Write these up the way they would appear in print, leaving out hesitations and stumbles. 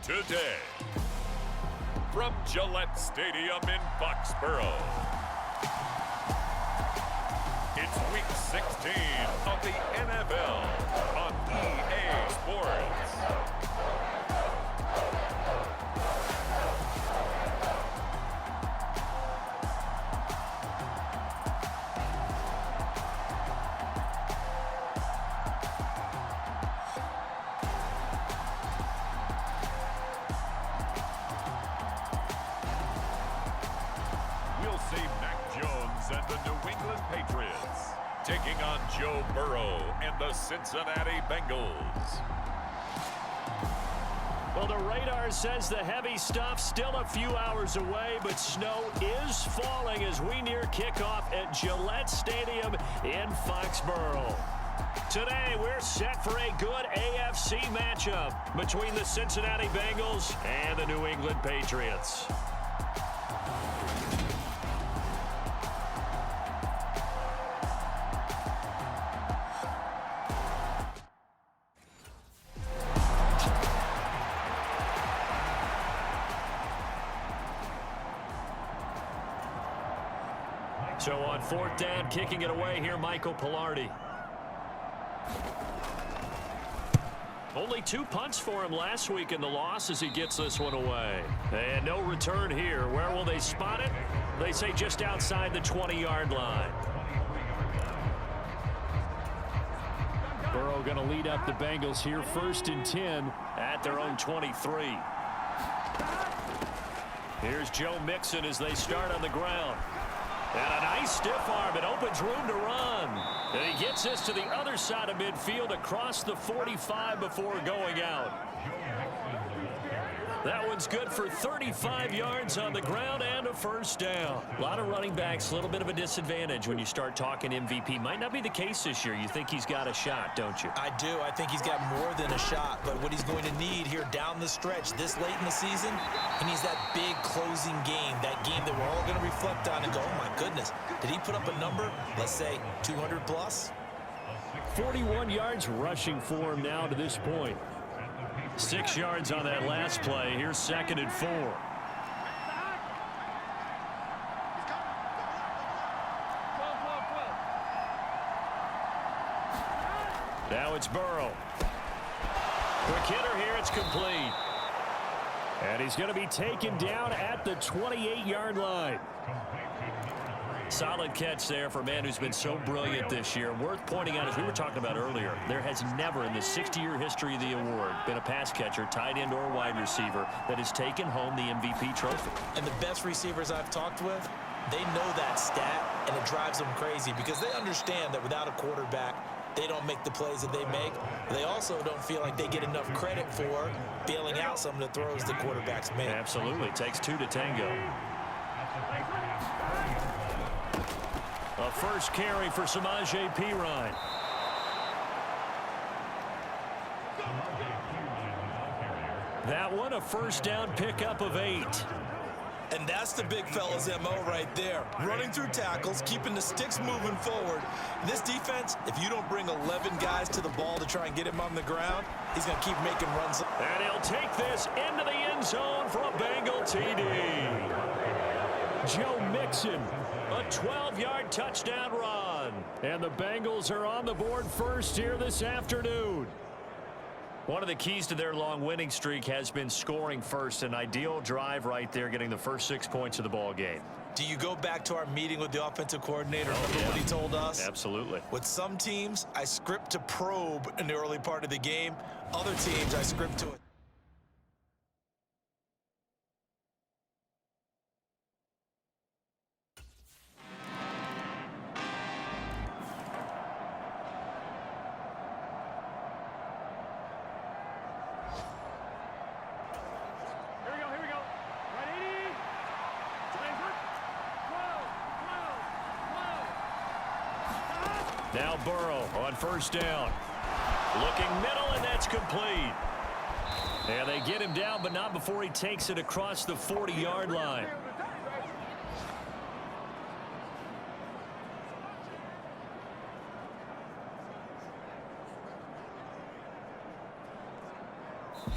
today. From Gillette Stadium in Foxborough, it's Week 16 of the NFL on EA Sports. We'll see Mac Jones and the New England Patriots taking on Joe Burrow and the Cincinnati Bengals. Well, the radar says the heavy stuff still a few hours away, but snow is falling as we near kickoff at Gillette Stadium in Foxborough. Today, we're set for a good AFC matchup between the Cincinnati Bengals and the New England Patriots. So on fourth down, kicking it away here, Michael Pilardi. Only 2 punts for him last week in the loss as he gets this one away. And no return here. Where will they spot it? They say just outside the 20-yard line. Burrow going to lead up the Bengals here, 1st and 10 at their own 23. Here's Joe Mixon as they start on the ground. And a nice stiff arm. It opens room to run. And he gets this to the other side of midfield across the 45 before going out. That one's good for 35 yards on the ground and a first down. A lot of running backs, a little bit of a disadvantage when you start talking MVP. Might not be the case this year. You think he's got a shot, don't you? I do. I think he's got more than a shot. But what he's going to need here down the stretch this late in the season, he needs that big closing game, that game that we're all going to reflect on and go, oh, my goodness, did he put up a number, let's say, 200 plus? 41 yards rushing for him now to this point. 6 yards on that last play. Here's 2nd and 4. Now it's Burrow. Quick hitter here. It's complete. And he's going to be taken down at the 28-yard line. Solid catch there for a man who's been so brilliant this year. Worth pointing out, as we were talking about earlier, there has never in the 60-year history of the award been a pass catcher, tight end, or wide receiver that has taken home the MVP trophy. And the best receivers I've talked with, they know that stat, and it drives them crazy because they understand that without a quarterback, they don't make the plays that they make. They also don't feel like they get enough credit for bailing out some of the throws the quarterbacks make. Absolutely. Takes 2 to tango. A first carry for Samaje Perine. That one a first down pickup of 8. And that's the big fella's MO right there. Running through tackles, keeping the sticks moving forward. This defense, if you don't bring 11 guys to the ball to try and get him on the ground, he's going to keep making runs. And he'll take this into the end zone for a Bengal TD. Joe Mixon, a 12-yard touchdown run. And the Bengals are on the board first here this afternoon. One of the keys to their long winning streak has been scoring first. An ideal drive right there, getting the first 6 points of the ball game. Do you go back to our meeting with the offensive coordinator? Remember what he told us? Absolutely. With some teams, I script to probe in the early part of the game. Other teams, I script to it. Now Burrow on first down. Looking middle, and that's complete. And they get him down, but not before he takes it across the 40-yard line.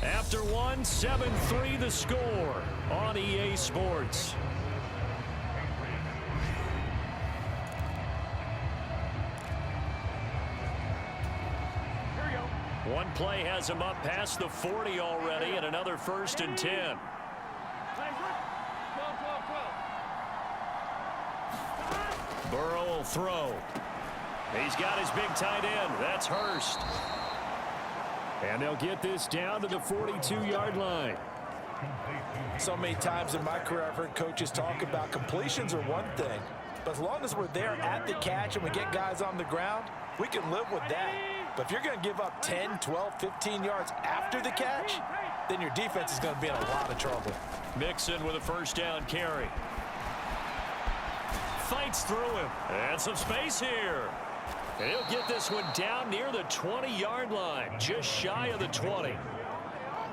After one, 7-3 the score on EA Sports. One play has him up past the 40 already, and another 1st and 10. Burrow will throw. He's got his big tight end. That's Hurst. And they'll get this down to the 42-yard line. So many times in my career, I've heard coaches talk about completions are one thing. But as long as we're there at the catch and we get guys on the ground, we can live with that. But if you're going to give up 10, 12, 15 yards after the catch, then your defense is going to be in a lot of trouble. Mixon with a 1st down carry. Fights through him. And some space here. And he'll get this one down near the 20-yard line, just shy of the 20.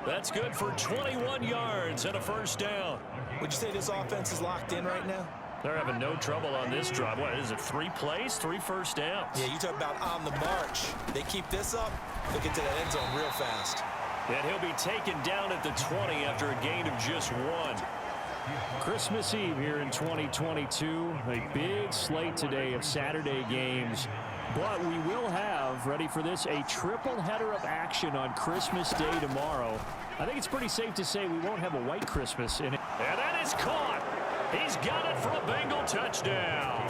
That's good for 21 yards and a 1st down. Would you say this offense is locked in right now? They're having no trouble on this drive. What is it, 3 plays, 3 1st downs? Yeah, you talk about on the march. They keep this up, they'll get to that end zone real fast. And he'll be taken down at the 20 after a gain of just 1. Christmas Eve here in 2022. A big slate today of Saturday games. But we will have, ready for this, a triple header of action on Christmas Day tomorrow. I think it's pretty safe to say we won't have a white Christmas in it. And that is caught. He's got it for a Bengal touchdown.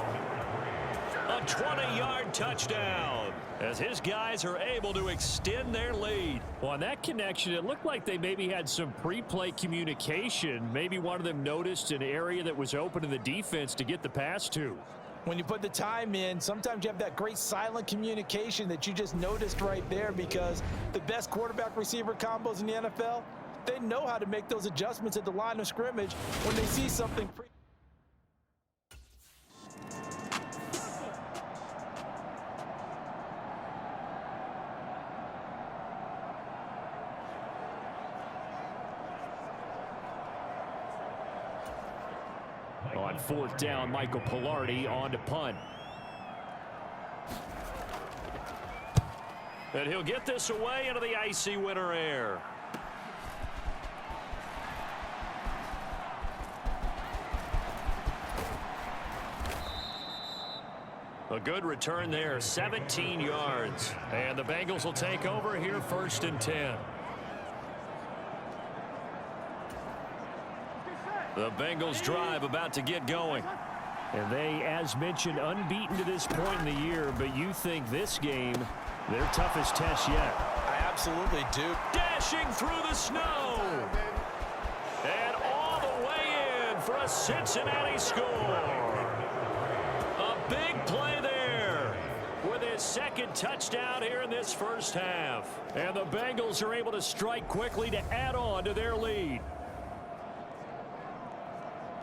A 20-yard touchdown as his guys are able to extend their lead. Well, on that connection, it looked like they maybe had some pre-play communication. Maybe one of them noticed an area that was open to the defense to get the pass to. When you put the time in, sometimes you have that great silent communication that you just noticed right there, because the best quarterback-receiver combos in the NFL, they know how to make those adjustments at the line of scrimmage when they see something On 4th down, Michael Pilardi on to punt. And he'll get this away into the icy winter air. A good return there, 17 yards. And the Bengals will take over here, 1st and 10. The Bengals drive about to get going. And they, as mentioned, unbeaten to this point in the year, but you think this game, their toughest test yet. I absolutely do. Dashing through the snow. And all the way in for a Cincinnati score. A big play there with his 2nd touchdown here in this 1st half. And the Bengals are able to strike quickly to add on to their lead.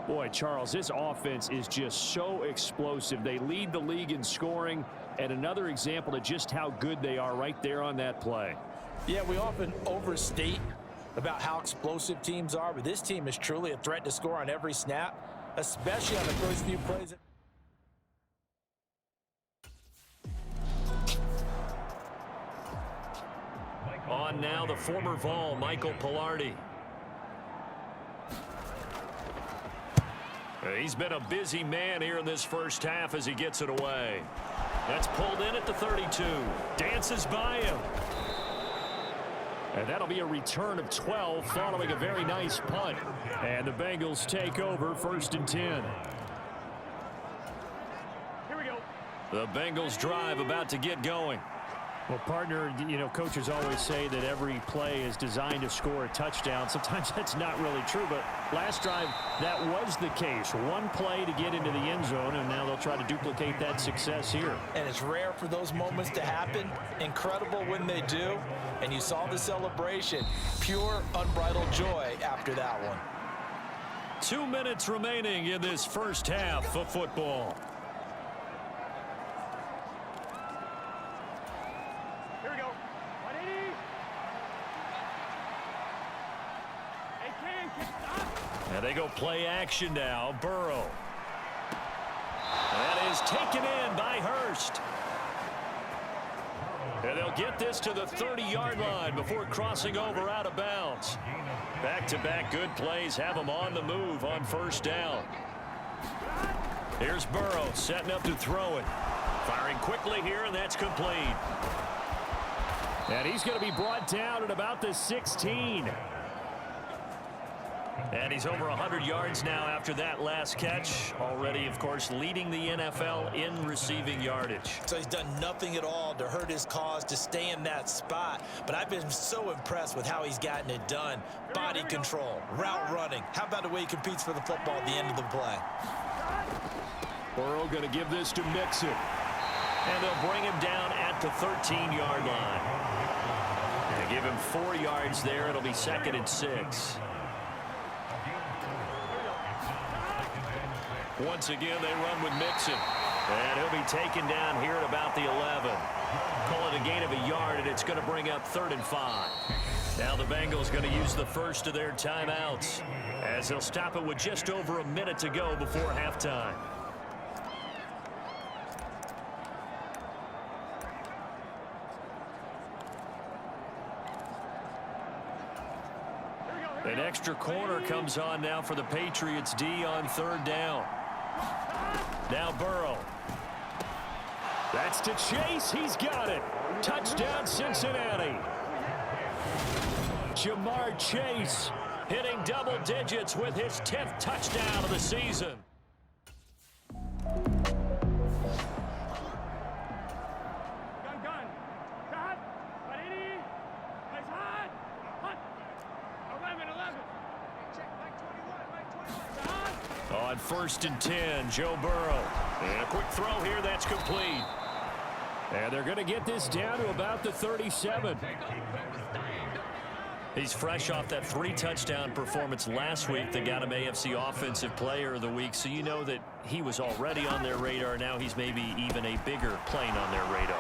Boy, Charles, this offense is just so explosive. They lead the league in scoring, and another example of just how good they are right there on that play. Yeah, we often overstate about how explosive teams are, but this team is truly a threat to score on every snap, especially on the first few plays. On now, the former Vol, Michael Pilardi. He's been a busy man here in this 1st half as he gets it away. That's pulled in at the 32. Dances by him. And that'll be a return of 12 following a very nice punt. And the Bengals take over, 1st and 10. Here we go. The Bengals drive about to get going. Well, partner, you know, coaches always say that every play is designed to score a touchdown. Sometimes that's not really true, but last drive, that was the case. One play to get into the end zone, and now they'll try to duplicate that success here. And it's rare for those moments to happen. Incredible when they do. And you saw the celebration. Pure, unbridled joy after that one. 2 minutes remaining in this 1st half of football. And they go play action now. Burrow. That is taken in by Hurst. And they'll get this to the 30-yard line before crossing over out of bounds. Back-to-back good plays have them on the move on first down. Here's Burrow setting up to throw it. Firing quickly here, and that's complete. And he's going to be brought down at about the 16. And he's over 100 yards now after that last catch. Already, of course, leading the NFL in receiving yardage. So he's done nothing at all to hurt his cause, to stay in that spot. But I've been so impressed with how he's gotten it done. Body control, route running. How about the way he competes for the football at the end of the play? Burrow going to give this to Mixon. And they'll bring him down at the 13-yard line. They give him 4 yards there. It'll be 2nd and 6. Once again, they run with Mixon. And he'll be taken down here at about the 11. Call it a gain of a yard, and it's going to bring up 3rd and 5. Now the Bengals going to use the first of their timeouts, as they'll stop it with just over a minute to go before halftime. An extra corner comes on now for the Patriots D on 3rd down. Now Burrow. That's to Chase. He's got it. Touchdown, Cincinnati. Jamar Chase hitting double digits with his 10th touchdown of the season. On 1st and 10, Joe Burrow. And a quick throw here, that's complete. And they're going to get this down to about the 37. He's fresh off that 3-touchdown performance last week that got him AFC Offensive Player of the Week, so you know that he was already on their radar. Now he's maybe even a bigger plane on their radar.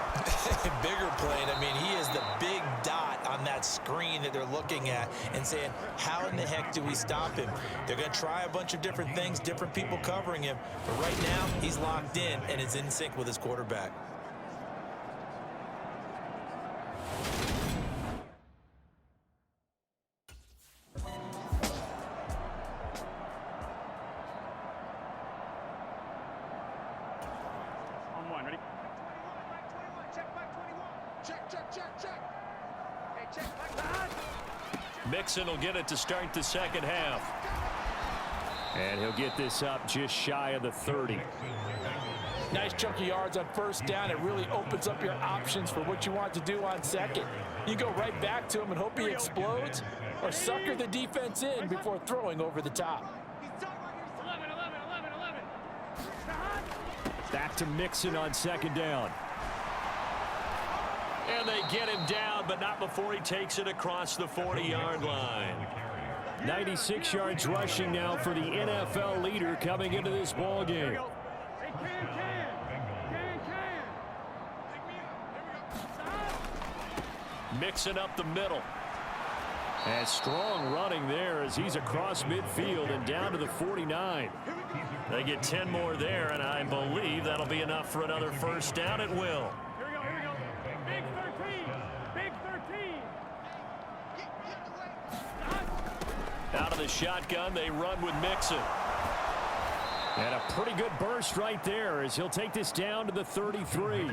Bigger plane. I mean, he is the big dot on that screen that they're looking at and saying, how in the heck do we stop him? They're going to try a bunch of different things, different people covering him, but right now he's locked in and is in sync with his quarterback. Mixon will get it to start the second half. And he'll get this up just shy of the 30. Nice chunk of yards on first down. It really opens up your options for what you want to do on second. You go right back to him and hope he explodes, or sucker the defense in before throwing over the top. Back to Mixon on second down. And they get him down, but not before he takes it across the 40-yard line. 96 yards rushing now for the NFL leader coming into this ball game. Mixing up the middle. And strong running there as he's across midfield and down to the 49. They get 10 more there, and I believe that'll be enough for another first down. It will. Big 13. Big 13. Out of the shotgun, they run with Mixon. And a pretty good burst right there as he'll take this down to the 33.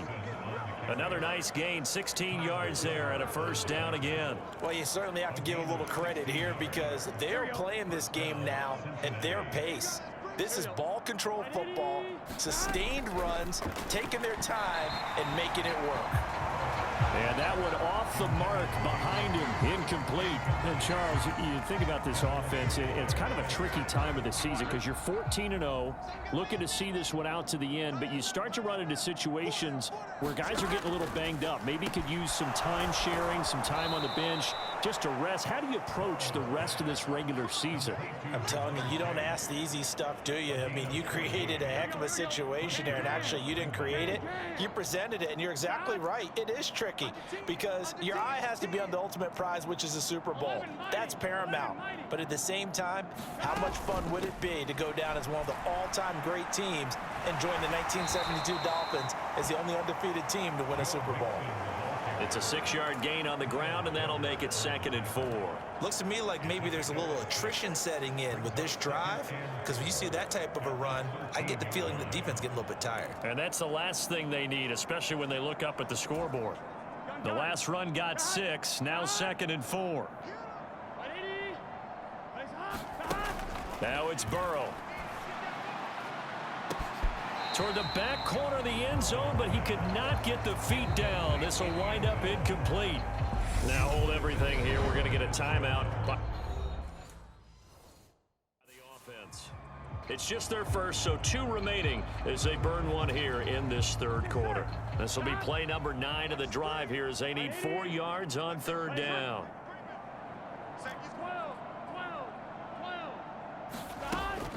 Another nice gain, 16 yards there and a first down again. Well, you certainly have to give a little credit here because they're playing this game now at their pace. This is ball control football, sustained runs, taking their time and making it work. And that one off the mark behind him, incomplete. And Charles, you think about this offense, it's kind of a tricky time of the season because you're 14-0, looking to see this one out to the end, but you start to run into situations where guys are getting a little banged up. Maybe could use some time sharing, some time on the bench just to rest. How do you approach the rest of this regular season? I'm telling you, you don't ask the easy stuff, do you? I mean, you created a heck of a situation there, and actually you didn't create it. You presented it, and you're exactly right. It is tricky because your eye has to be on the ultimate prize, which is the Super Bowl. That's paramount. But at the same time, how much fun would it be to go down as one of the all-time great teams and join the 1972 Dolphins as the only undefeated team to win a Super Bowl? It's a 6-yard gain on the ground, and that'll make it 2nd and 4. Looks to me like maybe there's a little attrition setting in with this drive, because when you see that type of a run, I get the feeling the defense getting a little bit tired. And that's the last thing they need, especially when they look up at the scoreboard. The last run got 6, now 2nd and 4. Now it's Burrow. Toward the back corner of the end zone, but he could not get the feet down. This will wind up incomplete. Now hold everything here. We're going to get a timeout. The offense. It's just their first, so 2 remaining as they burn one here in this 3rd quarter. This will be play number 9 of the drive here as they need 4 yards on 3rd down.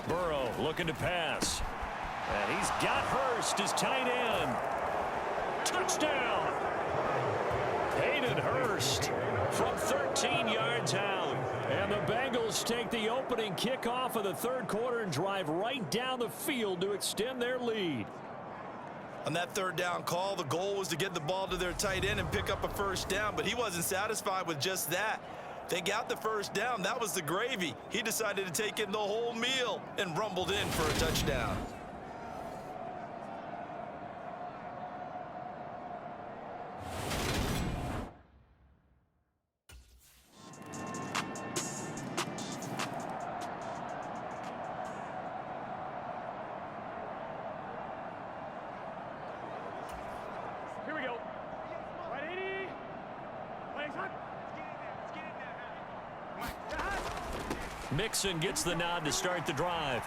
Burrow looking to pass. And he's got Hurst as tight end. Touchdown! Hayden Hurst from 13 yards out. And the Bengals take the opening kickoff of the 3rd quarter and drive right down the field to extend their lead. On that 3rd down call, the goal was to get the ball to their tight end and pick up a 1st down, but he wasn't satisfied with just that. They got the 1st down. That was the gravy. He decided to take in the whole meal and rumbled in for a touchdown. Here we go. 180. Legs up. Mixon gets the nod to start the drive.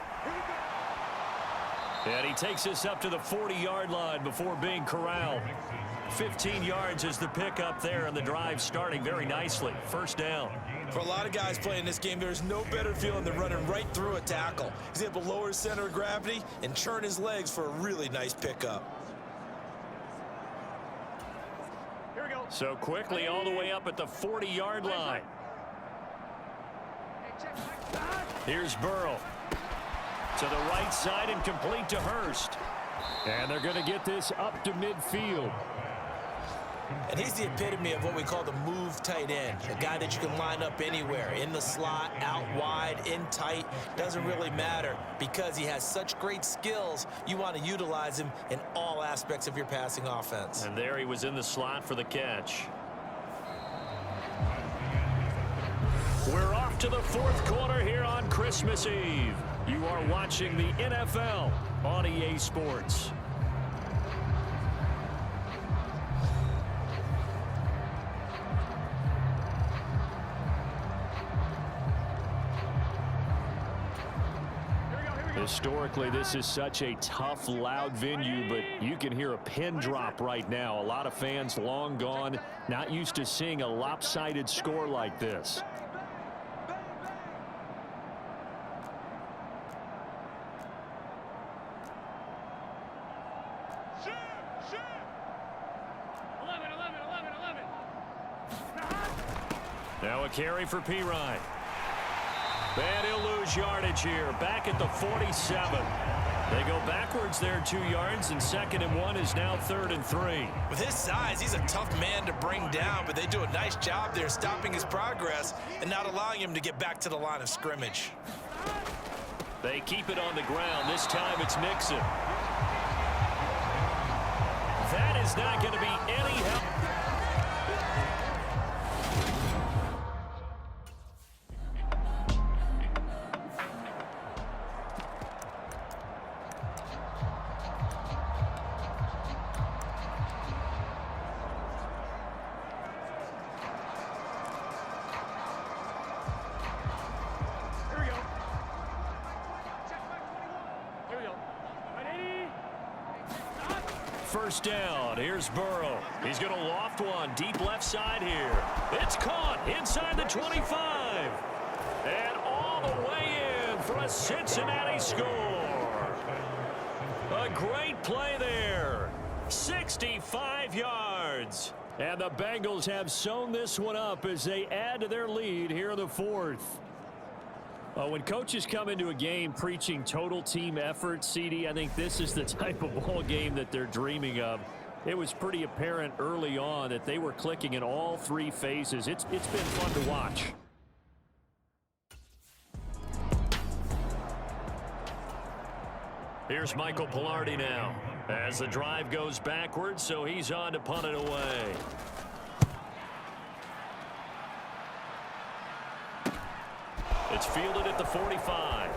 And he takes this up to the 40-yard line before being corralled. 15 yards is the pickup there, and the drive starting very nicely. 1st down. For a lot of guys playing this game, there's no better feeling than running right through a tackle. He's able to lower his center of gravity and churn his legs for a really nice pickup. Here we go. So quickly all the way up at the 40-yard line. Here's Burrow. To the right side and complete to Hurst. And they're going to get this up to midfield. And he's the epitome of what we call the move tight end. A guy that you can line up anywhere, in the slot, out wide, in tight. Doesn't really matter because he has such great skills. You want to utilize him in all aspects of your passing offense. And there he was in the slot for the catch. We're off to the 4th quarter here on Christmas Eve. You are watching the NFL on EA Sports. Historically, this is such a tough, loud venue, but you can hear a pin drop right now. A lot of fans long gone, not used to seeing a lopsided score like this. Now a carry for Pirine. And he'll lose yardage here. Back at the 47. They go backwards there 2 yards, and 2nd and 1 is now 3rd and 3. With his size, he's a tough man to bring down, but they do a nice job there stopping his progress and not allowing him to get back to the line of scrimmage. They keep it on the ground. This time it's Mixon. That is not going to be any help. First down. Here's Burrow. He's going to loft one deep left side here. It's caught inside the 25. And all the way in for a Cincinnati score. A great play there. 65 yards. And the Bengals have sewn this one up as they add to their lead here in the 4th. When coaches come into a game preaching total team effort, CD, I think this is the type of ball game that they're dreaming of. It was pretty apparent early on that they were clicking in all three phases. It's been fun to watch. Here's Michael Pilardi now as the drive goes backwards, so he's on to punt it away. It's fielded at the 45.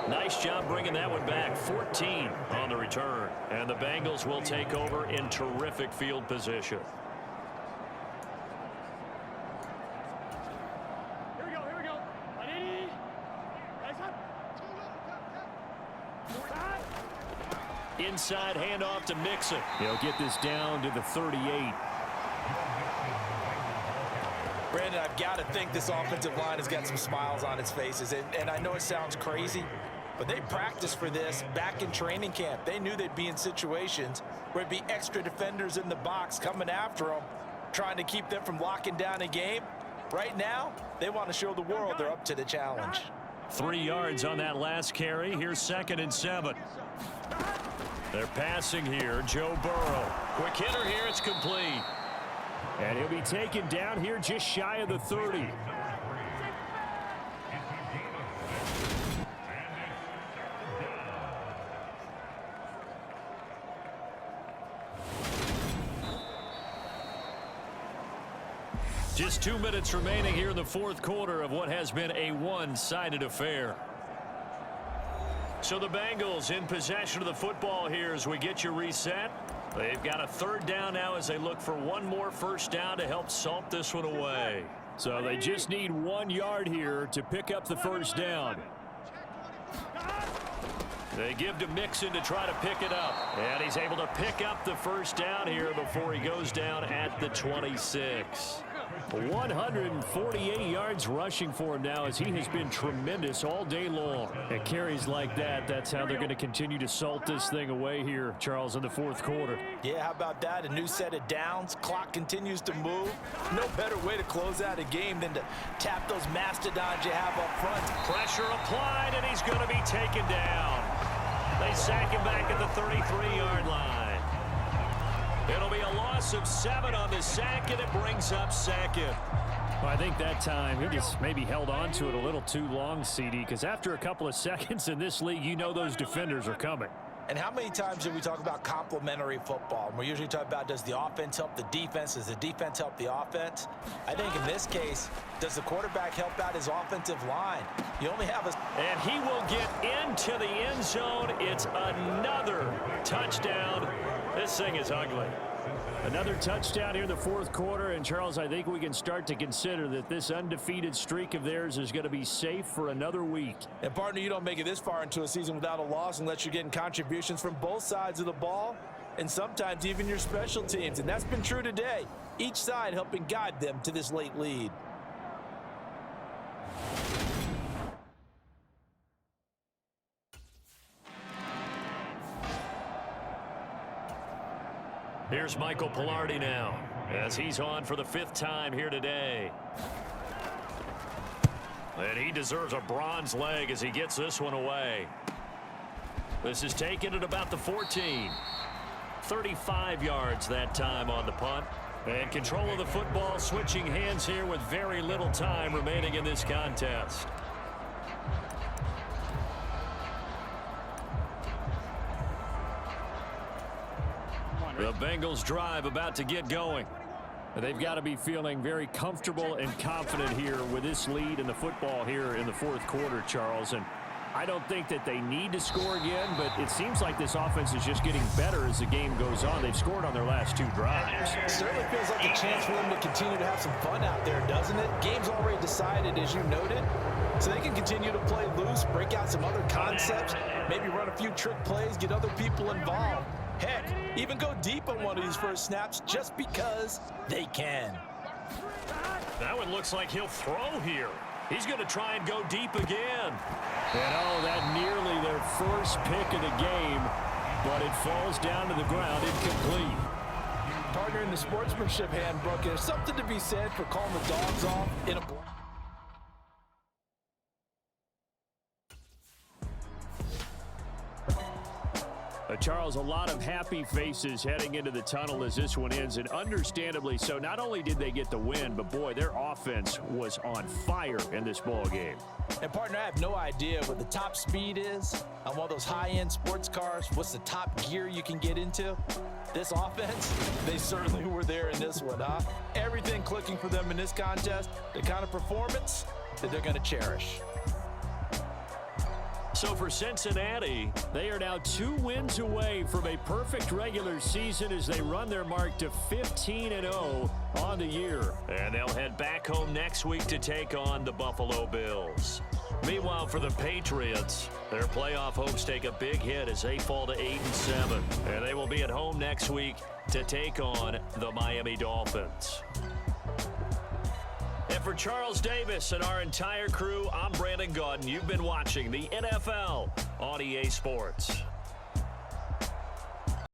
Nice job bringing that one back. 14 on the return. And the Bengals will take over in terrific field position. Here we go, here we go. 180. Nice up. Inside handoff to Mixon. He'll get this down to the 38. Brandon, I've got to think this offensive line has got some smiles on its faces. And I know it sounds crazy, but they practiced for this back in training camp. They knew they'd be in situations where it'd be extra defenders in the box coming after them, trying to keep them from locking down a game. Right now, they want to show the world they're up to the challenge. 3 yards on that last carry. Here's 2nd and 7. They're passing here. Joe Burrow. Quick hitter here. It's complete. And he'll be taken down here just shy of the 30. Just 2 minutes remaining here in the fourth quarter of what has been a one-sided affair. So the Bengals in possession of the football here as we get you reset. They've got a 3rd down now as they look for one more first down to help salt this one away. So they just need 1 yard here to pick up the first down. They give to Mixon to try to pick it up. And he's able to pick up the first down here before he goes down at the 26. 148 yards rushing for him now as he has been tremendous all day long. At carries like that, that's how they're going to continue to salt this thing away here, Charles, in the fourth quarter. Yeah, how about that? A new set of downs. Clock continues to move. No better way to close out a game than to tap those mastodons you have up front. Pressure applied, and he's going to be taken down. They sack him back at the 33-yard line. It'll be a loss of 7 on the sack, and it brings up 2nd. Well, I think that time he just maybe held on to it a little too long, CD, because after a couple of seconds in this league, you know those defenders are coming. And how many times do we talk about complementary football? We're usually talking about, does the offense help the defense? Does the defense help the offense? I think in this case, does the quarterback help out his offensive line? You only have a... And he will get into the end zone. It's another touchdown. This thing is ugly. Another touchdown here in the fourth quarter. And, Charles, I think we can start to consider that this undefeated streak of theirs is going to be safe for another week. And, partner, you don't make it this far into a season without a loss unless you're getting contributions from both sides of the ball and sometimes even your special teams. And that's been true today. Each side helping guide them to this late lead. Here's Michael Pilardi now as he's on for the 5th time here today. And he deserves a bronze leg as he gets this one away. This is taken at about the 14. 35 yards that time on the punt. And control of the football switching hands here with very little time remaining in this contest. The Bengals drive about to get going. They've got to be feeling very comfortable and confident here with this lead in the football here in the fourth quarter, Charles. And I don't think that they need to score again, but it seems like this offense is just getting better as the game goes on. They've scored on their last 2 drives. It certainly feels like a chance for them to continue to have some fun out there, doesn't it? Game's already decided, as you noted, so they can continue to play loose, break out some other concepts, maybe run a few trick plays, get other people involved. Heck, even go deep on one of these first snaps just because they can. That one looks like he'll throw here. He's going to try and go deep again. And oh, that nearly their first pick of the game, but it falls down to the ground incomplete. Partner, in the sportsmanship handbook, there's something to be said for calling the dogs off in a block. Charles, a lot of happy faces heading into the tunnel as this one ends, and understandably so. Not only did they get the win, but boy, their offense was on fire in this ball game. And partner, I have no idea what the top speed is on one of those high-end sports cars. What's the top gear you can get into? This offense, they certainly were there in this one, huh? Everything clicking for them in this contest, the kind of performance that they're going to cherish. So for Cincinnati, they are now 2 wins away from a perfect regular season as they run their mark to 15-0 on the year. And they'll head back home next week to take on the Buffalo Bills. Meanwhile, for the Patriots, their playoff hopes take a big hit as they fall to 8-7. And they will be at home next week to take on the Miami Dolphins. And for Charles Davis and our entire crew, I'm Brandon Gaudin. You've been watching the NFL on EA Sports.